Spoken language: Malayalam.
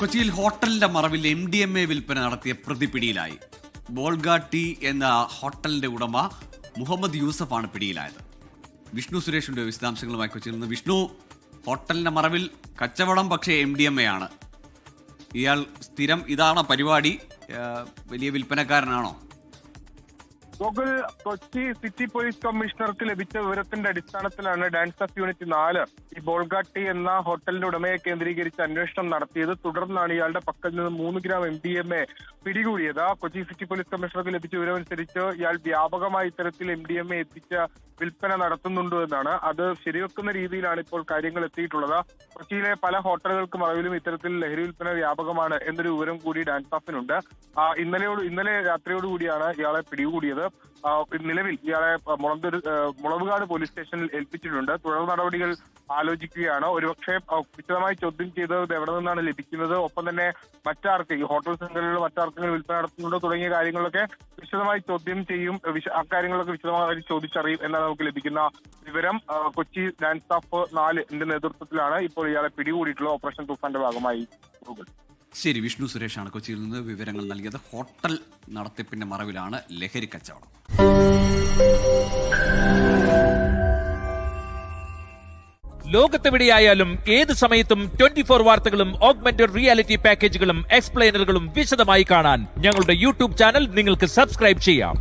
കൊച്ചിയിൽ ഹോട്ടലിന്റെ മറവിൽ MDMA വിൽപ്പന നടത്തിയ പ്രതി പിടിയിലായി. ബോൾഗാട്ടി എന്ന ഹോട്ടലിന്റെ ഉടമ മുഹമ്മദ് യൂസഫാണ് പിടിയിലായത്. വിഷ്ണു സുരേഷിന്റെ വിശദാംശങ്ങളുമായി കൊച്ചിയിൽ നിന്ന്. വിഷ്ണു, ഹോട്ടലിന്റെ മറവിൽ കച്ചവടം, പക്ഷേ MDMA ആണ്. ഇയാൾ സ്ഥിരം ഇതാണ് പരിപാടി? വലിയ വിൽപ്പനക്കാരനാണോ? ഗോകുൽ, കൊച്ചി സിറ്റി പോലീസ് കമ്മീഷണർക്ക് ലഭിച്ച വിവരത്തിന്റെ അടിസ്ഥാനത്തിലാണ് ഡാൻസ് ഓഫ് യൂണിറ്റ് 4 ഈ ബോൾഗാട്ടി എന്ന ഹോട്ടലിന്റെ ഉടമയെ കേന്ദ്രീകരിച്ച് അന്വേഷണം നടത്തിയത്. തുടർന്നാണ് ഇയാളുടെ പക്കൽ നിന്ന് 3 ഗ്രാം MDMA പിടികൂടിയത്. കൊച്ചി സിറ്റി പോലീസ് കമ്മീഷണർക്ക് ലഭിച്ച വിവരമനുസരിച്ച് ഇയാൾ വ്യാപകമായി ഇത്തരത്തിൽ MDMA എത്തിച്ച വിൽപ്പന നടത്തുന്നുണ്ടോ എന്നാണ്. അത് ശരിവെക്കുന്ന രീതിയിലാണ് ഇപ്പോൾ കാര്യങ്ങൾ എത്തിയിട്ടുള്ളത്. കൊച്ചിയിലെ പല ഹോട്ടലുകൾക്ക് മറവിലും ഇത്തരത്തിൽ ലഹരി വിൽപ്പന വ്യാപകമാണ് എന്നൊരു വിവരം കൂടി ഡാൻസ് ഓഫിനുണ്ട്. ഇന്നലെ രാത്രിയോടുകൂടിയാണ് ഇയാളെ പിടികൂടിയത്. നിലവിൽ ഇയാളെ മുളവുകാട് പോലീസ് സ്റ്റേഷനിൽ ഏൽപ്പിച്ചിട്ടുണ്ട്. തുടർ നടപടികൾ ആലോചിക്കുകയാണ്. ഒരുപക്ഷെ വിശദമായി ചോദ്യം ചെയ്തത് എവിടെ നിന്നാണ് ലഭിക്കുന്നത്, ഒപ്പം തന്നെ മറ്റാർക്ക്, ഈ ഹോട്ടൽ ശൃംഖലകളിൽ മറ്റാർക്കെങ്കിലും വിൽപ്പന നടത്തുന്നുണ്ടോ തുടങ്ങിയ കാര്യങ്ങളൊക്കെ വിശദമായി ചോദ്യം ചെയ്യും. അക്കാര്യങ്ങളൊക്കെ വിശദമായി ചോദിച്ചറിയും എന്നാണ് നമുക്ക് ലഭിക്കുന്ന വിവരം. കൊച്ചി ഡാൻസ് ഓഫ് 4 നേതൃത്വത്തിലാണ് ഇപ്പോൾ ഇയാളെ പിടികൂടിയിട്ടുള്ള ഓപ്പറേഷൻ തൂഫാന്റെ ഭാഗമായി. ശരി, വിഷ്ണു സുരേഷാണ് കൊച്ചിയിൽ നിന്ന് വിവരങ്ങൾ നൽകിയത്. ഹോട്ടൽ നടത്തിപ്പിന്റെ മറവിലാണ് ലഹരി കച്ചവടം. ലോകത്തെവിടെയായാലും ഏത് സമയത്തും 24 വാർത്തകളും ഓഗ്മെന്റഡ് റിയാലിറ്റി പാക്കേജുകളും എക്സ്പ്ലെയിനറുകളും വിശദമായി കാണാൻ ഞങ്ങളുടെ യൂട്യൂബ് ചാനൽ നിങ്ങൾക്ക് സബ്സ്ക്രൈബ് ചെയ്യാം.